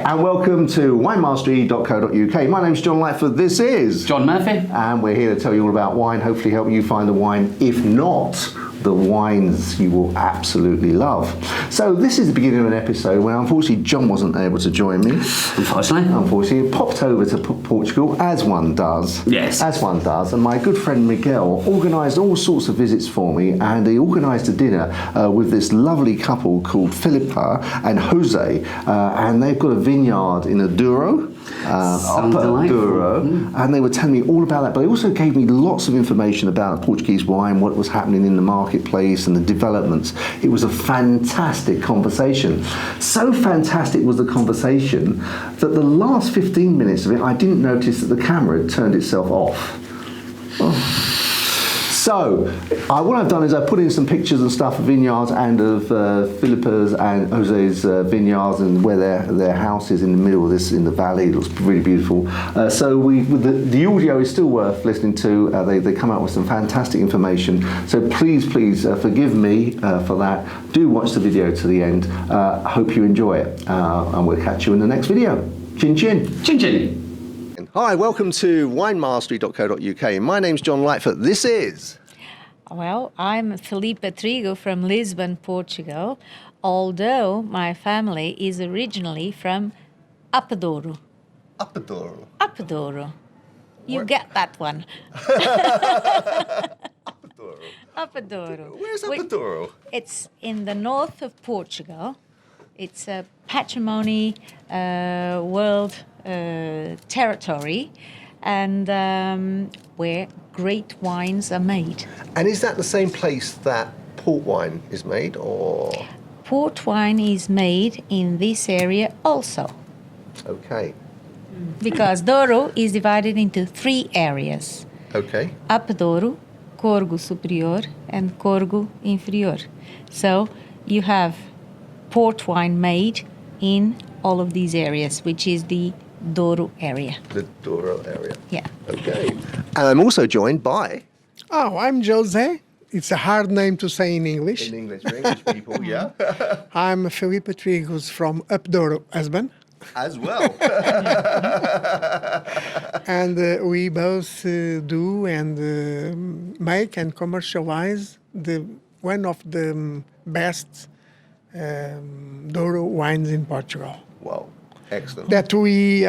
And welcome to winemastery.co.uk. My name's John Lightfoot. This is John Murphy. And we're here to tell you all about wine, hopefully help you find the wine, if not the wines you will absolutely love. So this is the beginning of an episode where unfortunately John wasn't able to join me. Unfortunately, he popped over to Portugal, as one does. Yes. As one does. And my good friend Miguel organised all sorts of visits for me, and he organised a dinner with this lovely couple called Filipa and José, and they've got a vineyard in Douro. Upper Douro, and they were telling me all about that, but they also gave me lots of information about Portuguese wine, what was happening in the marketplace and the developments. It was a fantastic conversation. So fantastic was the conversation that the last 15 minutes of it, I didn't notice that the camera had turned itself off. Oh. So, what I've done is I've put in some pictures and stuff of vineyards and of Filipa's and José's vineyards and where their house is in the middle of this, in the valley. It looks really beautiful. So the audio is still worth listening to. They come out with some fantastic information. So please forgive me for that. Do watch the video to the end. Hope you enjoy it. And we'll catch you in the next video. Chin chin. Chin chin. Hi, welcome to winemastery.co.uk. My name's John Lightfoot. This is... Well, I'm Filipa Trigo from Lisbon, Portugal, although my family is originally from Douro. Douro. Douro. You get that one. Douro. Where's Douro? It's in the north of Portugal. It's a patrimony world territory, and where great wines are made. And is that the same place that port wine is made, or...? Port wine is made in this area also. Okay. Because Douro is divided into 3 areas. Okay. Douro, Corgo Superior and Corgo Inferior. So you have port wine made in all of these areas, which is the Douro area. The Douro area. Yeah. Okay. And I'm also joined by... Oh, I'm José. It's a hard name to say in English. In English, for English people, yeah. I'm Filipa Trigos from Douro, Lisbon. As well. And we both do and make and commercialize one of the best Douro wines in Portugal. Wow. Excellent. That we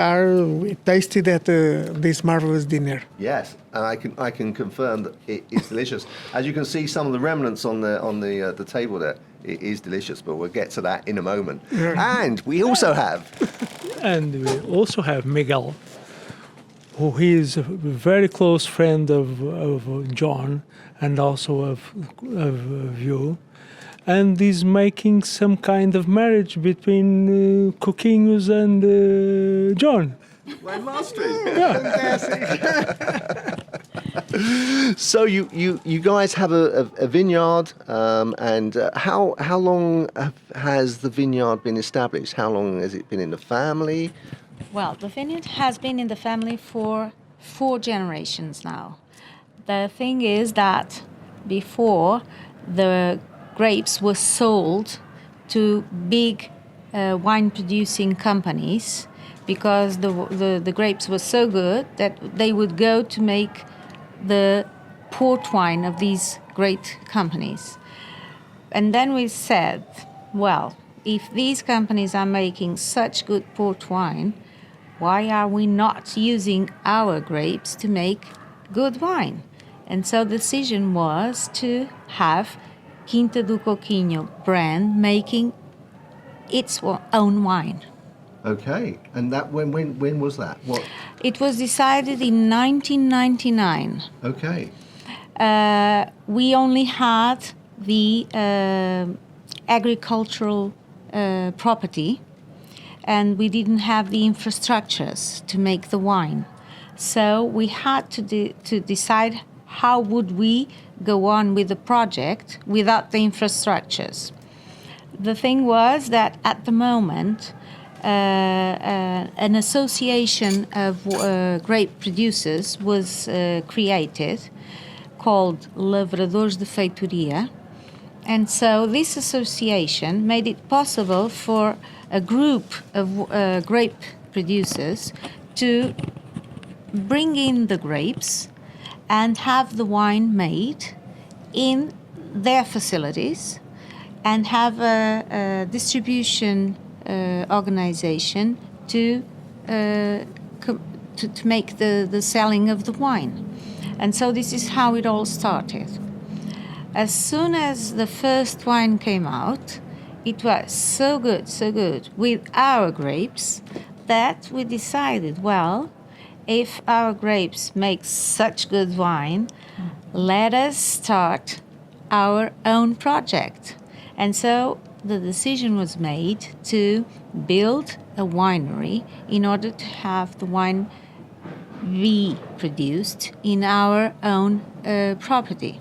tasted at this marvelous dinner. Yes, and I can confirm that it is delicious. As you can see, some of the remnants on the table there, it is delicious. But we'll get to that in a moment. And we also have. And we also have Miguel, who is a very close friend of John and also of you. And is making some kind of marriage between Coquinhos and John. Wine mastery. Yeah. So you guys have a vineyard, and how long has the vineyard been established? How long has it been in the family? Well, the vineyard has been in the family for 4 generations now. The thing is that before, the grapes were sold to big wine-producing companies because the grapes were so good that they would go to make the port wine of these great companies. And then we said, well, if these companies are making such good port wine, why are we not using our grapes to make good wine? And so the decision was to have Quinta do Coquinho brand making its own wine. Okay, and that when was that? What? It was decided in 1999. Okay. We only had the agricultural property, and we didn't have the infrastructures to make the wine. So we had to decide how would we go on with the project without the infrastructures. The thing was that at the moment, an association of grape producers was created called Lavradores de Feitoria. And so this association made it possible for a group of grape producers to bring in the grapes and have the wine made in their facilities and have a distribution organization to make the selling of the wine. And so this is how it all started. As soon as the first wine came out, it was so good with our grapes that we decided, well, if our grapes make such good wine, let us start our own project. And so the decision was made to build a winery in order to have the wine we produced in our own property.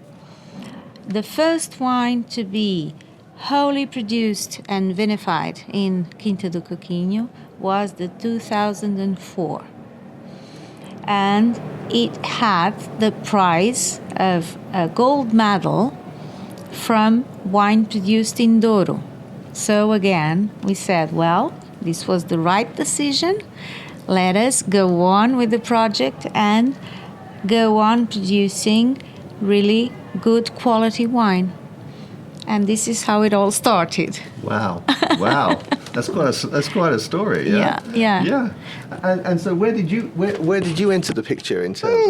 The first wine to be wholly produced and vinified in Quinta do Coquinho was the 2004. And it had the prize of a gold medal from wine produced in Douro. So again, we said, well, this was the right decision. Let us go on with the project and go on producing really good quality wine. And this is how it all started. Wow, wow, that's quite a story. Yeah, Yeah. And so where did you enter the picture in terms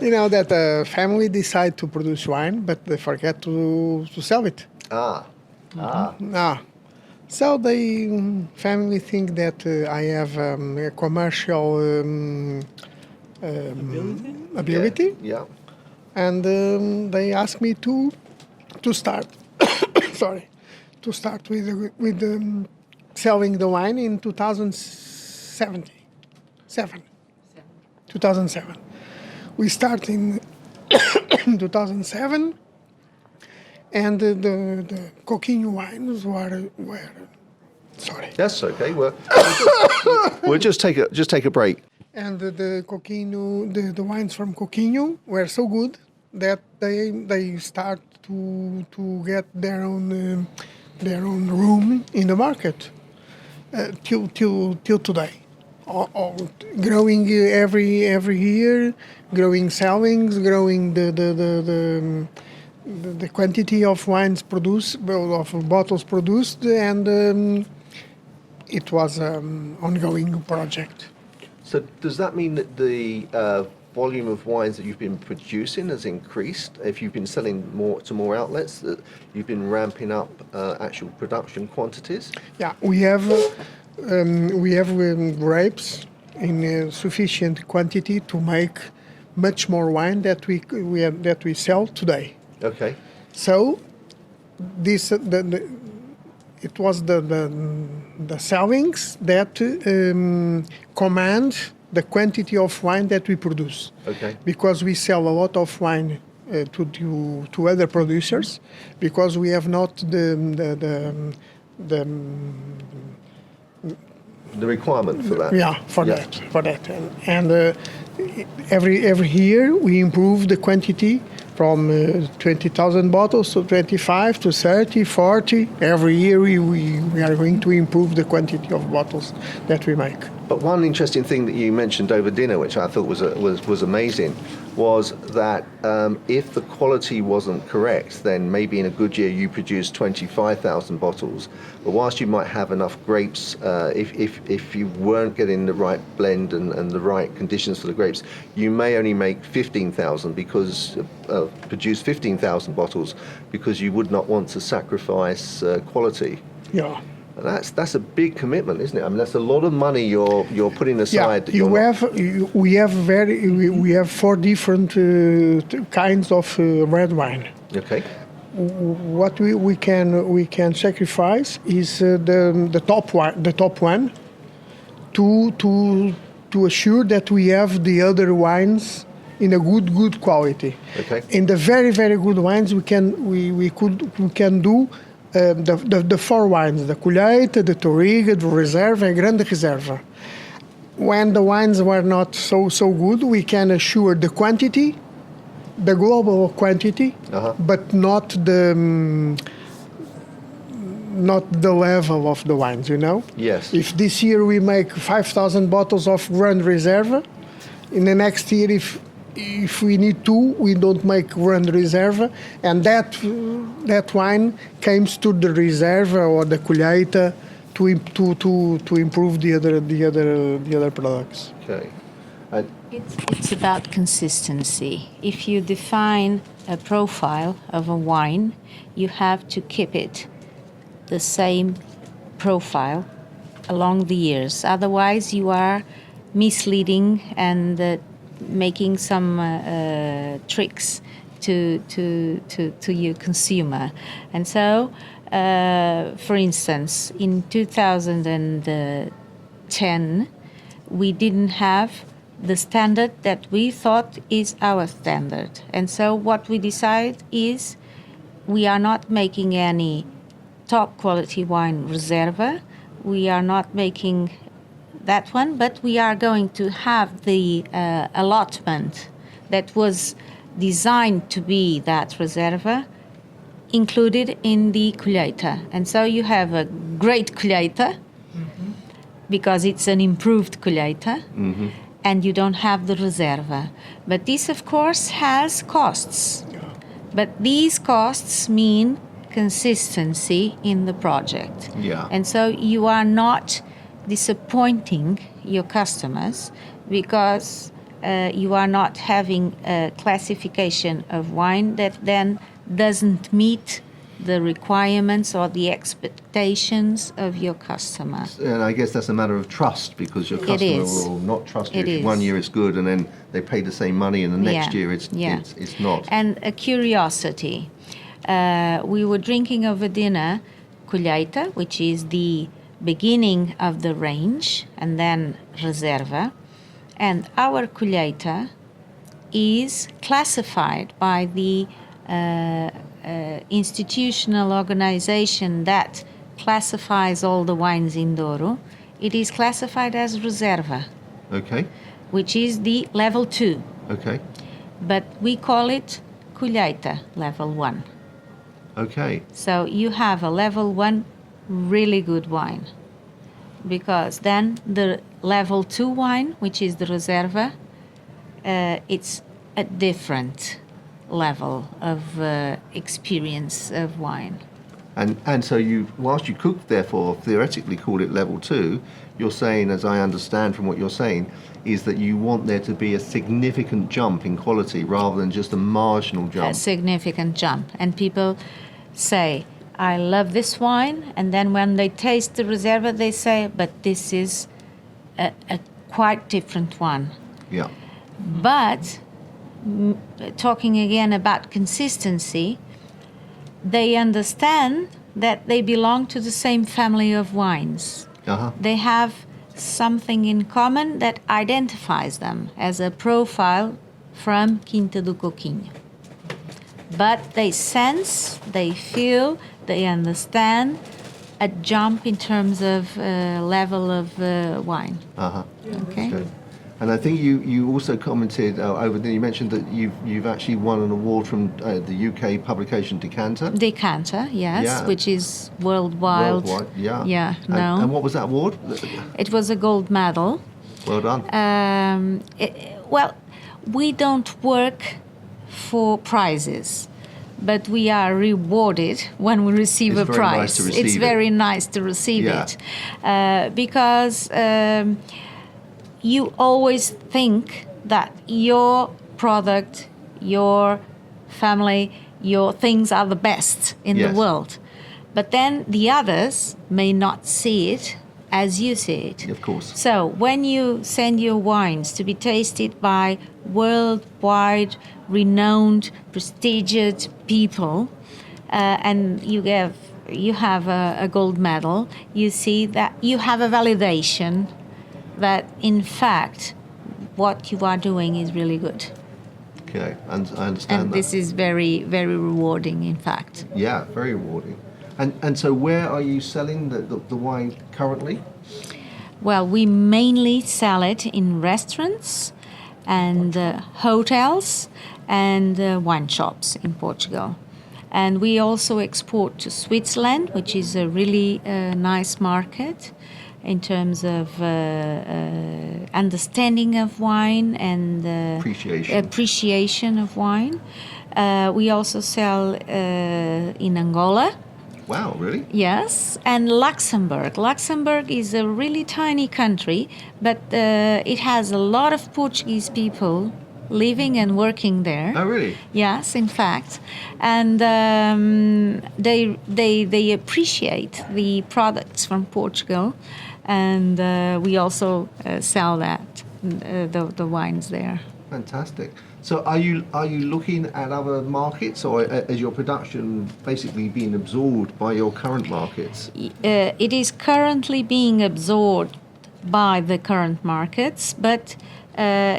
You know that the family decide to produce wine, but they forget to sell it. of? So the family think that I have a commercial ability. Yeah. And they asked me to start. Sorry, to start with selling the wine in 2007. 2007. We start in 2007, and the Coquinho wines were. Sorry. That's okay. We'll just take a break. And the Coquinho, the wines from Coquinho were so good that they start to get their own room in the market till today. All growing every year, growing sellings, growing the quantity of wines produced, of bottles produced, and it was an ongoing project. So does that mean that the volume of wines that you've been producing has increased? If you've been selling to more outlets, that you've been ramping up actual production quantities? Yeah, we have grapes in sufficient quantity to make much more wine that we sell today. Okay. So this it was the sellings that command the quantity of wine that we produce. Okay. Because we sell a lot of wine to other producers, because we have not the requirement for that. Yeah, for that. And every year we improve the quantity from 20,000 bottles to 25 to 30, 40. Every year we are going to improve the quantity of bottles that we make. But one interesting thing that you mentioned over dinner, which I thought was amazing, was that if the quality wasn't correct, then maybe in a good year you produce 25,000 bottles. But whilst you might have enough grapes, if you weren't getting the right blend and the right conditions for the grapes, you may only make 15,000 because produce 15,000 bottles because you would not want to sacrifice quality. Yeah. And that's a big commitment, isn't it? I mean, that's a lot of money you're putting aside. Yeah, we have 4 different kinds of red wine. Okay. What we can sacrifice is the top one to assure that we have the other wines in a good quality. Okay. In the very good wines we can do the 4 wines: the Colheita, the Touriga, the Reserva, and Grande Reserva. When the wines were not so good, we can assure the quantity, the global quantity, but not not the level of the wines, you know? Yes. If this year we make 5,000 bottles of Grand Reserve, in the next year, if we need to, we don't make Grand Reserve, and that wine comes to the Reserve or the Colheita to improve the other products. Okay. It's about consistency. If you define a profile of a wine, you have to keep it the same profile along the years. Otherwise, you are misleading and making some tricks to your consumer. And so, for instance, in 2010, we didn't have the standard that we thought is our standard. And so what we decide is we are not making any top quality wine reserva. We are not making that one, but we are going to have the allotment that was designed to be that reserva included in the colheita. And so you have a great colheita because it's an improved colheita. And you don't have the reserva. But this, of course, has costs. But these costs mean consistency in the project. Yeah. And so you are not disappointing your customers because you are not having a classification of wine that then doesn't meet the requirements or the expectations of your customer. And I guess that's a matter of trust, because your customer will not trust you. It is. 1 year it's good and then they pay the same money and the next Yeah. year it's not. And a curiosity. We were drinking over dinner colheita, which is the beginning of the range, and then reserva. And our colheita is classified by the institutional organization that classifies all the wines in Douro. It is classified as reserva, Okay. which is the level 2. Okay. But we call it colheita level 1. Okay. So you have a level 1 really good wine, because then the level 2 wine, which is the reserva, it's a different level of experience of wine. And so you, whilst you could therefore theoretically call it level 2, you're saying, as I understand from what you're saying, is that you want there to be a significant jump in quality rather than just a marginal jump. A significant jump. And people say, I love this wine, and then when they taste the reserva, they say, but this is a quite different one. Yeah. But talking again about consistency, they understand that they belong to the same family of wines. Uh-huh. They have something in common that identifies them as a profile from Quinta do Coquinho. But they sense, they feel, they understand a jump in terms of level of wine. Uh-huh. Okay? Good. And I think you also commented over there, you mentioned that you've actually won an award from the UK publication Decanter. Decanter, yes, Yeah. which is worldwide. Yeah. Yeah, And, no. and what was that award? It was a gold medal. Well done. Well, we don't work for prizes, but we are rewarded when we receive It's a very prize. nice to receive It's it. very nice to receive Yeah. it because you always think that your product, your family, your things are the best in Yes. the world. But then the others may not see it as you see it. Of course. So when you send your wines to be tasted by worldwide renowned, prestigious people, and you have a gold medal, you see that you have a validation that in fact what you are doing is really good. Okay, and I understand And that. this is very, very rewarding, in fact. Yeah, very rewarding. And so where are you selling the wine currently? Well, we mainly sell it in restaurants and hotels and wine shops in Portugal. And we also export to Switzerland, which is a really nice market in terms of understanding of wine and appreciation of wine. We also sell in Angola. Wow, really? Yes, and Luxembourg. Luxembourg is a really tiny country, but it has a lot of Portuguese people living and working there. Oh, really? Yes, in fact, and they appreciate the products from Portugal, and we also sell the wines there. Fantastic. So are you looking at other markets, or is your production basically being absorbed by your current markets? It is currently being absorbed by the current markets, but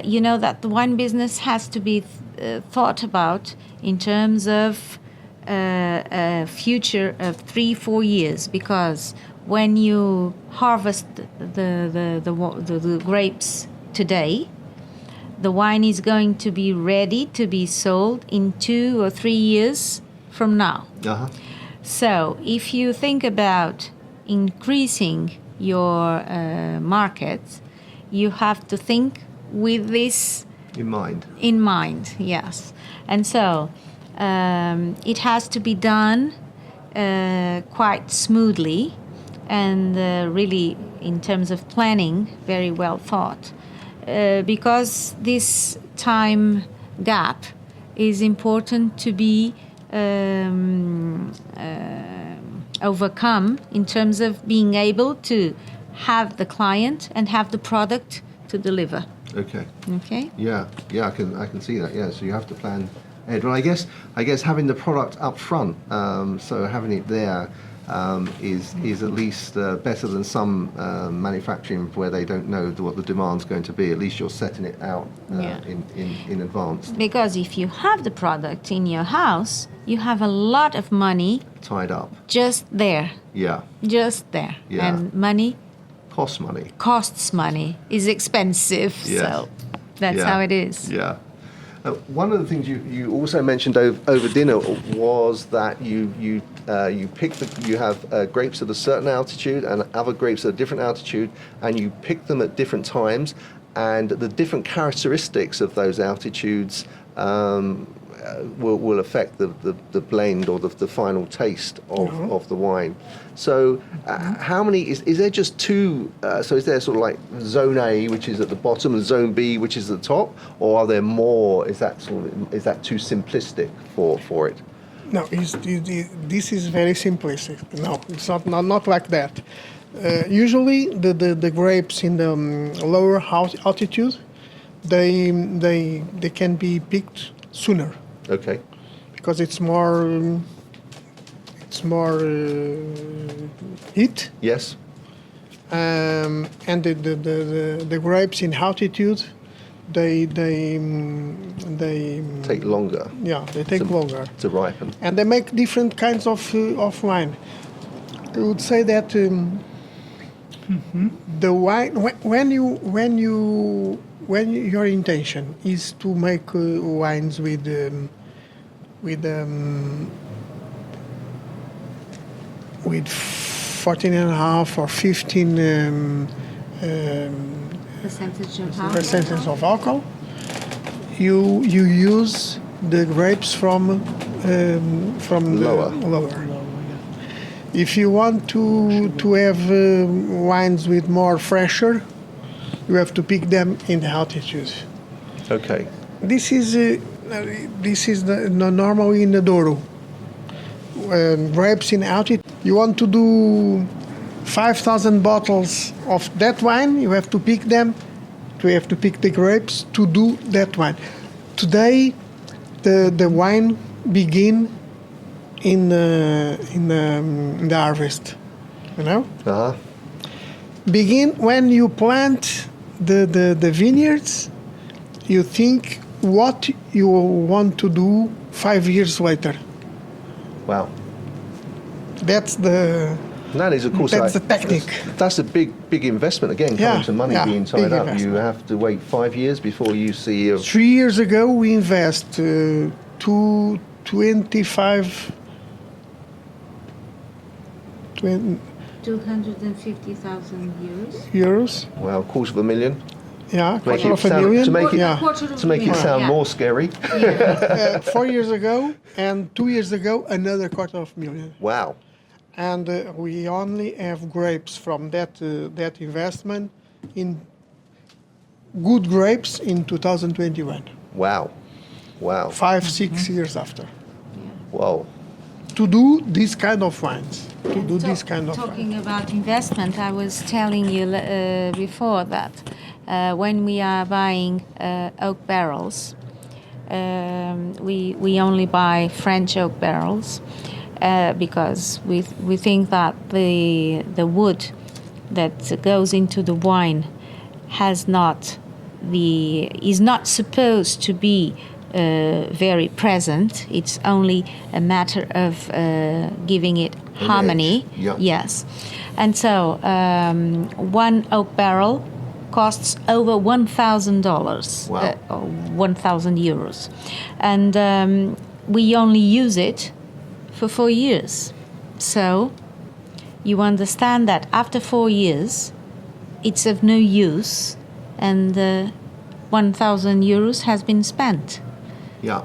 you know that the wine business has to be thought about in terms of a future of 3-4 years, because when you harvest the grapes today, the wine is going to be ready to be sold in 2 or 3 years from now. Uh-huh. So if you think about increasing your market, you have to think with this In mind. in mind, yes. And so it has to be done quite smoothly and really, in terms of planning, very well thought. Because this time gap is important to be overcome in terms of being able to have the client and have the product to deliver. Okay. Okay? Yeah, I can see that. Yeah, so you have to plan ahead. Well, I guess having the product up front, so having it there is at least better than some manufacturing where they don't know what the demand's going to be. At least you're setting it out in advance. Because if you have the product in your house, you have a lot of money Tied up. just there. Yeah. Just there. Yeah. And money Costs money. costs money, is expensive. Yes. So that's Yeah. how it is. Yeah. One of the things you also mentioned over dinner was that you have grapes at a certain altitude and other grapes at a different altitude, and you pick them at different times, and the different characteristics of those altitudes will affect the blend or the final taste of the wine. So how many, is there just two, so is there sort of like zone A, which is at the bottom, and zone B, which is at the top, or are there more, is that too simplistic for it? No, this is very simplistic. No, it's not like that. Usually the grapes in the lower altitude, they can be picked sooner. Okay. Because it's more heat, Yes. and the grapes in altitude, they Take longer they take longer, to ripen. and they make different kinds of wine. I would say that the wine when your intention is to make wines with 14.5 or 15 percentage of alcohol, you use the grapes from Lower. the lower. If you want to have wines with more fresher, you have to pick them in the altitude. Okay. This is normally in the Douro. Grapes in altitude. You want to do 5,000 bottles of that wine, you have to pick them. You have to pick the grapes to do that wine. Today, the wine begin in the harvest. You know. Uh-huh. Begin when you plant the vineyards. You think what you want to do 5 years later. Wow. That's the That is, of course, That's the technique. That's a big investment agagen, coming to money being tied big up. investment. You have to wait 5 years before you see. 3 years ago, we invest 25 20 250,000 euros. euros. Well, $250,000. Yeah, Make quarter it of a sound- million. to make it- yeah. To make it sound more scary. 4 years ago and 2 years ago, another quarter of million. Wow. And we only have grapes from that investment in good grapes in 2021. Wow. Wow. 5-6 years after. Whoa. To do this kind of wines. To do this kind of wines. Talking about investment, I was telling you before that when we are buying oak barrels, we only buy French oak barrels because we think that the wood that goes into the wine is not supposed to be very present. It's only a matter of giving it harmony. Yep. Yes. And so one oak barrel costs over $1,000, Wow. or 1,000 euros. And we only use it for 4 years. So you understand that after 4 years, it's of no use, and 1,000 euros has been spent. Yeah.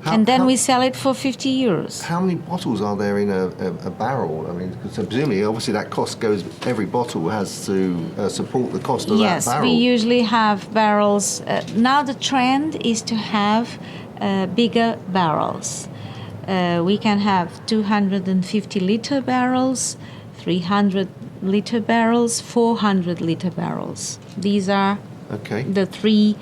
And then we sell it for 50 euros. How many bottles are there in a barrel? I mean, because presumably, obviously, that cost goes. Every bottle has to support the cost of Yes, that barrel. we usually have barrels. Now the trend is to have bigger barrels. We can have 250-liter barrels, 300-liter barrels, 400-liter barrels. These are Okay. the three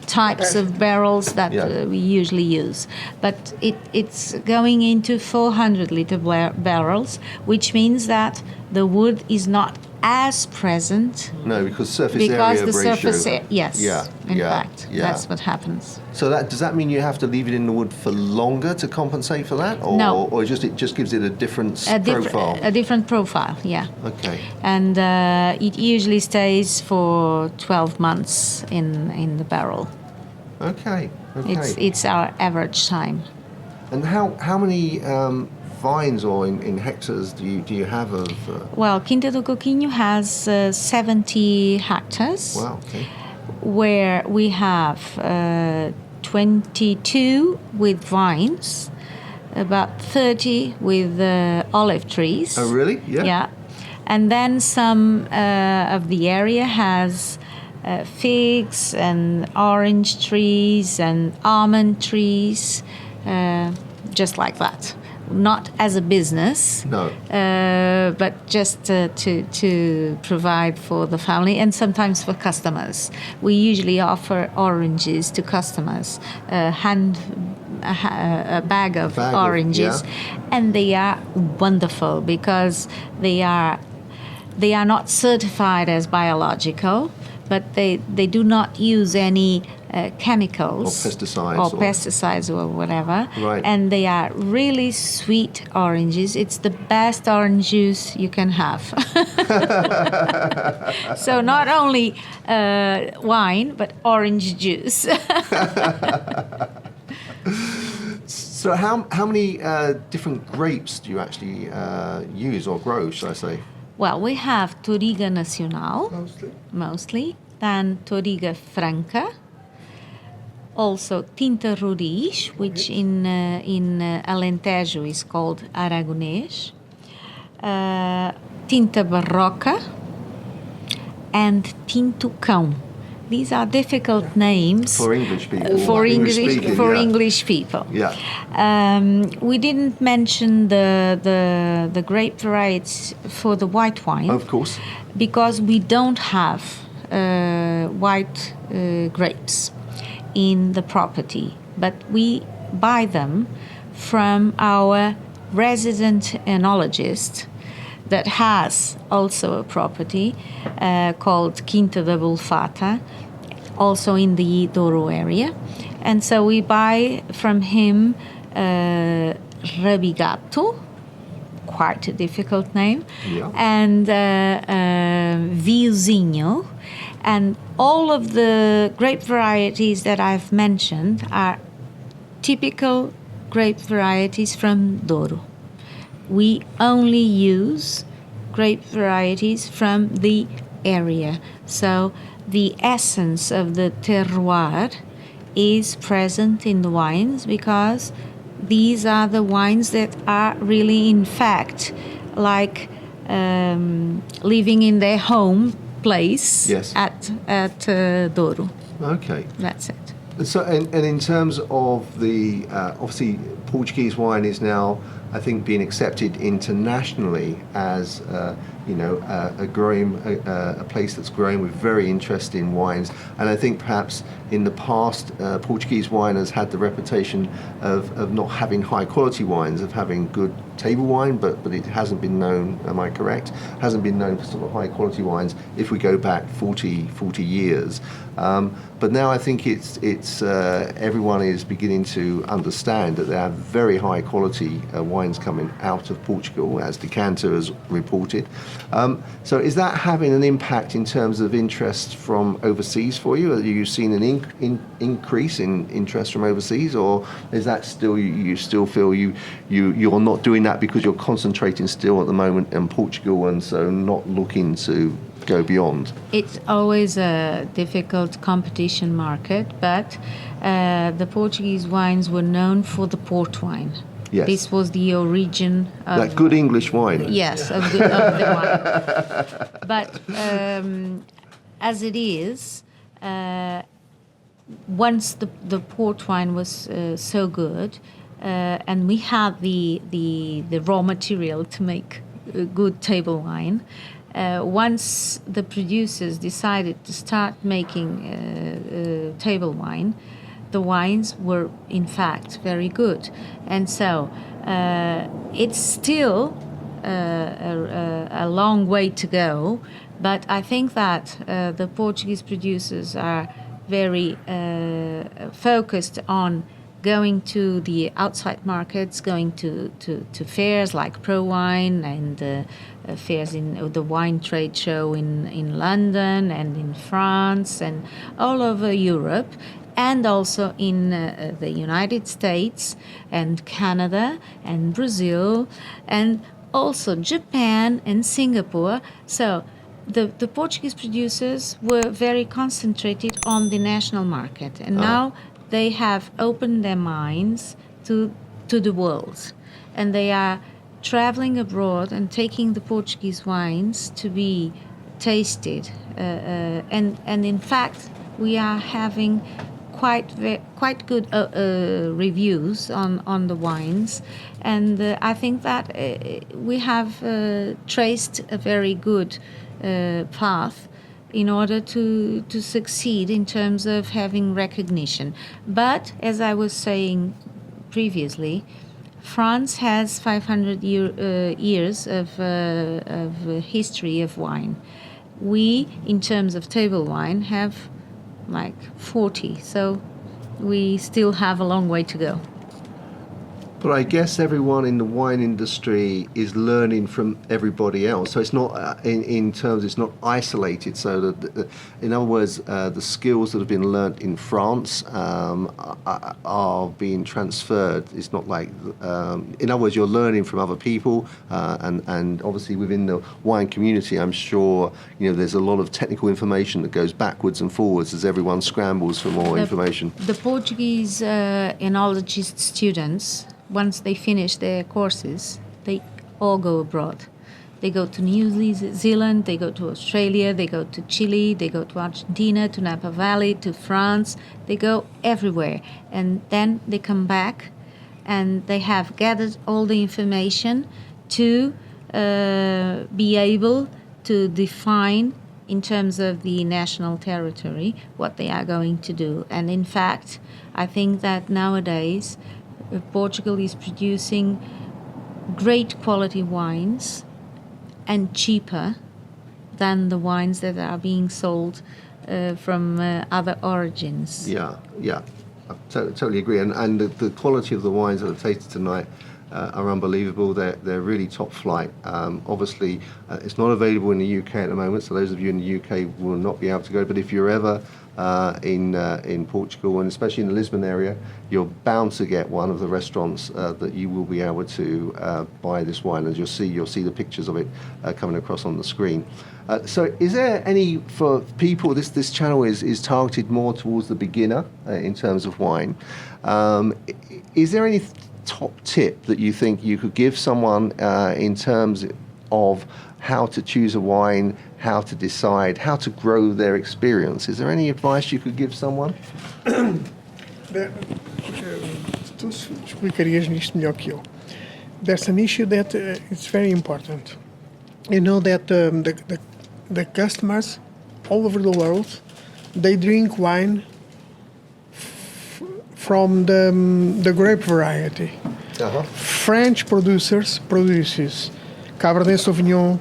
types of barrels that Yeah. we usually use. But it's going into 400-liter barrels, which means that the wood is not as present No, because surface because area the ratio. surface yes, Yeah. in yeah, fact, yeah. that's what happens. So does that mean you have to leave it in the wood for longer to compensate for that, or No. or it just gives it a different profile? A different profile, yeah. Okay. And it usually stays for 12 months in the barrel. Okay. Okay. It's our average time. And how many vines or in hectares do you have of? Well, Quinta do Coquinho has 70 hectares, Wow. Okay. where we have 22 with vines, about 30 with olive trees. Oh, really? Yeah. Yeah. And then some of the area has figs and orange trees and almond trees, just like that. Not as a business, No. but just to provide for the family and sometimes for customers. We usually offer oranges to customers, a bag of oranges, and they are wonderful because they are not certified as biological, but they do not use any chemicals Or pesticides or whatever. Right. And they are really sweet oranges. It's the best orange juice you can have. So not only wine, but orange juice. So how many different grapes do you actually use or grow, should I say? Well, we have Touriga Nacional, Mostly. then Touriga Franca, also Tinta Roriz, which in Alentejo is called Aragonês, Tinta Barroca, and Tintucão. These are difficult names For English people. for yeah. English people. Yeah. We didn't mention the grape varieties for the white wine. Of course. Because we don't have white grapes in the property, but we buy them from our resident enologist that has also a property called Quinta da Bulfata, also in the Douro area. And so we buy from him Rabigato, quite a difficult name, Yeah. and Viozinho. And all of the grape varieties that I've mentioned are typical grape varieties from Douro. we only use grape varieties from the area. So the essence of the terroir is present in the wines because these are the wines that are really, in fact, like living in their home place Yes. at Douro. Okay. That's it. So, and in terms of the obviously Portuguese wine is now, I think, being accepted internationally as a growing a place that's growing with very interesting wines. And I think perhaps in the past Portuguese wine has had the reputation of not having high quality wines, of having good table wine, but it hasn't been known, am I correct? Hasn't been known for sort of high quality wines if we go back 40 years. But now I think it's everyone is beginning to understand that there are very high quality wines coming out of Portugal, as Decanter has reported. So is that having an impact in terms of interest from overseas for you? Are you seeing an increase in interest from overseas, or is that still you still feel you're not doing that because you're concentrating still at the moment in Portugal and so not looking to go beyond? It's always a difficult competition market, but the Portuguese wines were known for the port wine. Yes. This was the origin of That good English wine. Yes, of the wine. But as it is, once the port wine was so good, and we had the raw material to make good table wine, once the producers decided to start making table wine, the wines were in fact very good. And so it's still a long way to go, but I think that the Portuguese producers are very focused on going to the outside markets, going to fairs like Pro Wine and fairs in the wine trade show in London and in France and all over Europe, and also in the United States and Canada and Brazil and also Japan and Singapore. So the Portuguese producers were very concentrated on the national market, and now they have opened their minds to the world, and they are traveling abroad and taking the Portuguese wines to be tasted, and in fact we are having quite good reviews on the wines, and I think that we have traced a very good path in order to succeed in terms of having recognition. But as I was saying previously, France has 500 years of history of wine. We, in terms of table wine, have like 40, so we still have a long way to go. But I guess everyone in the wine industry is learning from everybody else. So it's not, in terms, it's not isolated. So that, in other words, the skills that have been learnt in France are being transferred. It's not like, in other words, you're learning from other people, and obviously within the wine community, I'm sure there's a lot of technical information that goes backwards and forwards as everyone scrambles for more information. The Portuguese enologist students, once they finish their courses, they all go abroad. They go to New Zealand, they go to Australia, they go to Chile, they go to Argentina, to Napa Valley, to France. They go everywhere. And then they come back and they have gathered all the information to be able to define, in terms of the national territory, what they are going to do. And in fact, I think that nowadays Portugal is producing great quality wines and cheaper than the wines that are being sold from other origins. Yeah, I totally agree. And the quality of the wines that I've tasted tonight are unbelievable. They're really top flight. Obviously, it's not available in the UK at the moment, so those of you in the UK will not be able to go. But if you're ever in Portugal, and especially in the Lisbon area, you're bound to get one of the restaurants that you will be able to buy this wine, and you'll see the pictures of it coming across on the screen. So is there any, for people, this channel is targeted more towards the beginner in terms of wine. Is there any top tip that you think you could give someone in terms of how to choose a wine, how to decide, how to grow their experience? Is there any advice you could give someone? Tu explicarias nisto melhor que eu. There's an issue that it's very important. You know that the customers all over the world, they drink wine from the grape variety. Uh-huh. French produces Cabernet Sauvignon,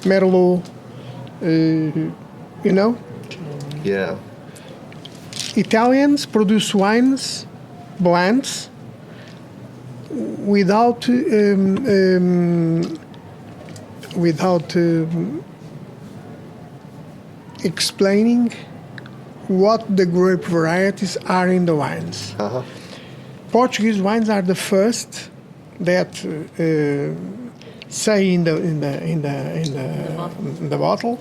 Merlot, you know. Yeah. Italians produce wines, blends, without explaining what the grape varieties are in the wines. Uh-huh. Portuguese wines are the first that say in the bottle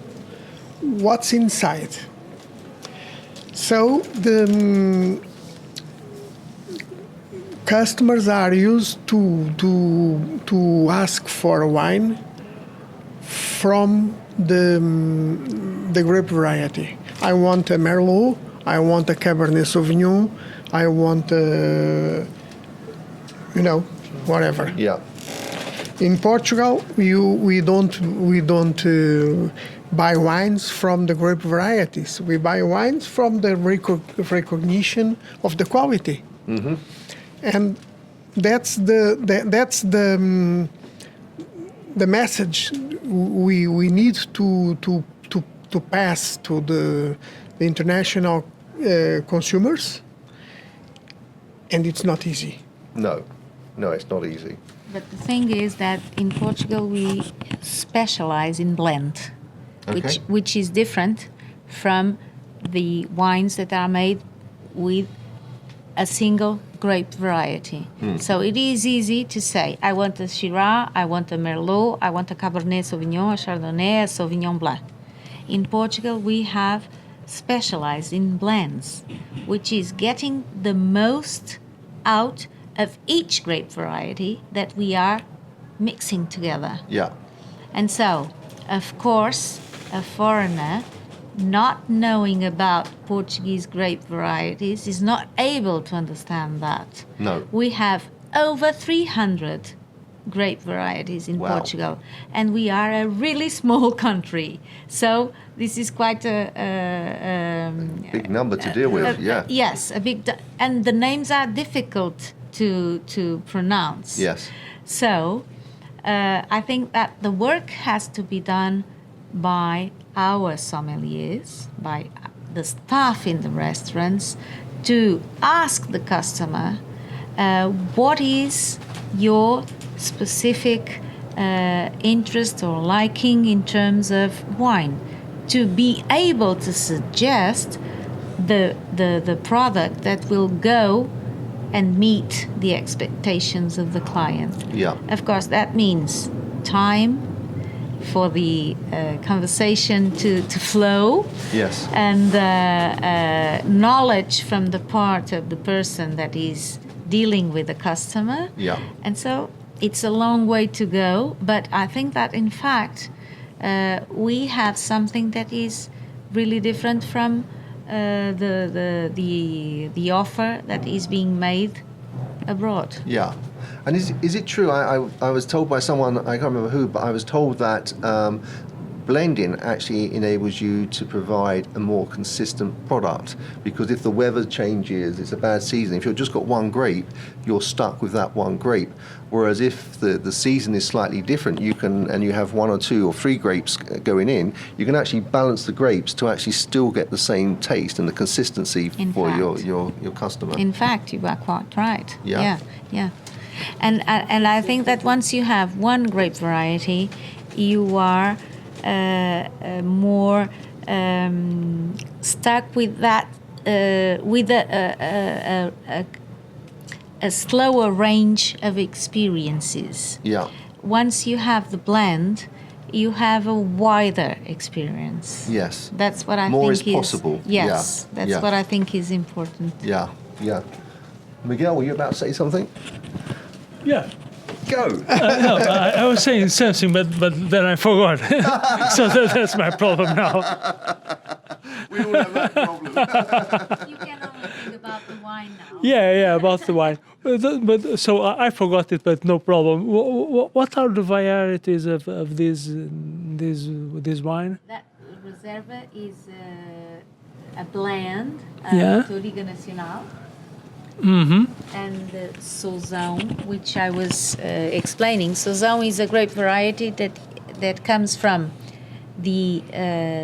what's inside. So the customers are used to ask for a wine from the grape variety. I want a Merlot, I want a Cabernet Sauvignon, I want whatever. Yeah. In Portugal, we don't buy wines from the grape varieties. We buy wines from the recognition of the quality, and that's the message we need to pass to the international consumers, and it's not easy. No, it's not easy. But the thing is that in Portugal we specialize in blend, Okay. which is different from the wines that are made with a single grape variety. So it is easy to say, I want a Shiraz, I want a Merlot, I want a Cabernet Sauvignon, a Chardonnay, a Sauvignon Blanc. In Portugal we have specialized in blends, which is getting the most out of each grape variety that we are mixing together. Yeah. And so, of course, a foreigner not knowing about Portuguese grape varieties is not able to understand that. No. We have over 300 grape varieties in Wow. Portugal, and we are a really small country. So this is quite a Big number to deal with, yeah. Yes, and the names are difficult to pronounce. Yes. So I think that the work has to be done by our sommeliers, by the staff in the restaurants, to ask the customer what is your specific interest or liking in terms of wine, to be able to suggest the product that will go and meet the expectations of the client. Yeah. Of course, that means time for the conversation to flow, Yes. and knowledge from the part of the person that is dealing with the customer. Yeah. And so it's a long way to go, but I think that in fact we have something that is really different from the offer that is being made abroad. Yeah. And is it true? I was told by someone, I can't remember who, but I was told that blending actually enables you to provide a more consistent product, because if the weather changes, it's a bad season. If you've just got one grape, you're stuck with that one grape. Whereas if the season is slightly different, you have 1 or 2 or 3 grapes going in, you can actually balance the grapes to actually still get the same taste and the consistency for your customer. In fact, you are quite right. Yeah. Yeah. And I think that once you have one grape variety, you are more stuck with that, with a slower range of experiences. Yeah. Once you have the blend, you have a wider experience. Yes. That's what I More think is possible. Yes, Yeah. that's Yeah. what I think is important. Yeah. Yeah. Miguel, were you about to say something? Yeah. Go. No, I was saying something, but then I forgot. So that's my problem now. We all have that problem. You can only think about the wine now. Yeah, about the wine. But so I forgot it, but no problem. What are the varieties of this wine? That Reserva is a blend of Yeah. Touriga Nacional Mm-hmm. and Sauzão, which I was explaining. Sauzão is a grape variety that comes from the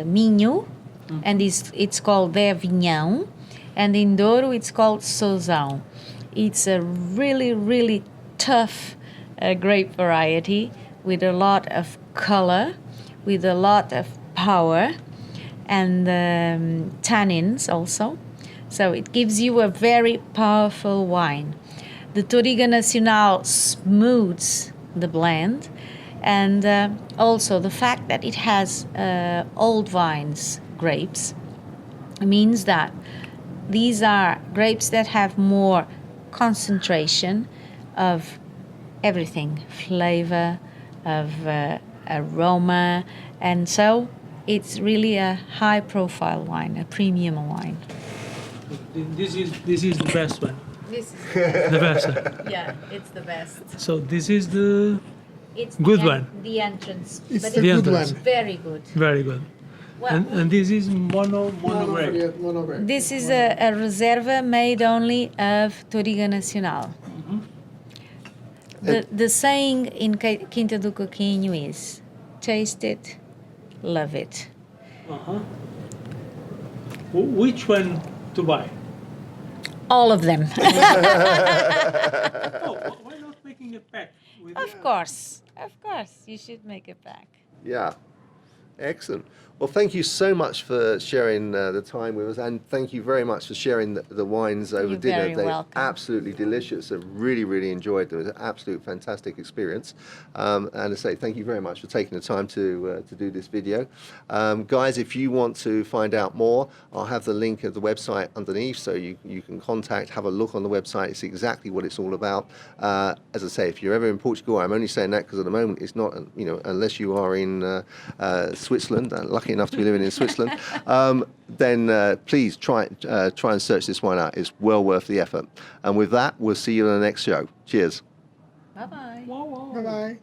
Minho, and it's called Vinhão, and in Douro it's called Sauzão. It's a really, really tough grape variety with a lot of color, with a lot of power, and tannins also. So it gives you a very powerful wine. The Touriga Nacional smooths the blend, and also the fact that it has old vines grapes means that these are grapes that have more concentration of everything, flavor, of aroma, and so it's really a high profile wine, a premium wine. This is the best one. This is The best one. yeah, it's the best. So this is the It's Good the, one. The entrance, It's but the it's good entrance. one. very good. very good. Well, And this is mono grape. Yeah, monogrape. this is a reserva made only of Touriga Nacional. The saying in Quinta do Coquinho is, taste it, love it. Uh-huh. Which one to buy? All of them. Oh, why not making a pack? With Of course, you should make it back. Yeah. Excellent. Well, thank you so much for sharing the time with us, and thank you very much for sharing the wines over You're dinner. very They're welcome. absolutely delicious. I really, really enjoyed them. It was an absolute fantastic experience. And I say thank you very much for taking the time to do this video. Guys, if you want to find out more, I'll have the link of the website underneath, so you can contact, have a look on the website. It's exactly what it's all about. As I say, if you're ever in Portugal, I'm only saying that because at the moment it's not, unless you are in Switzerland, lucky enough to be living in Switzerland, then please try and search this wine out. It's well worth the effort. And with that, we'll see you on the next show. Cheers. Bye bye. Wow. Bye bye.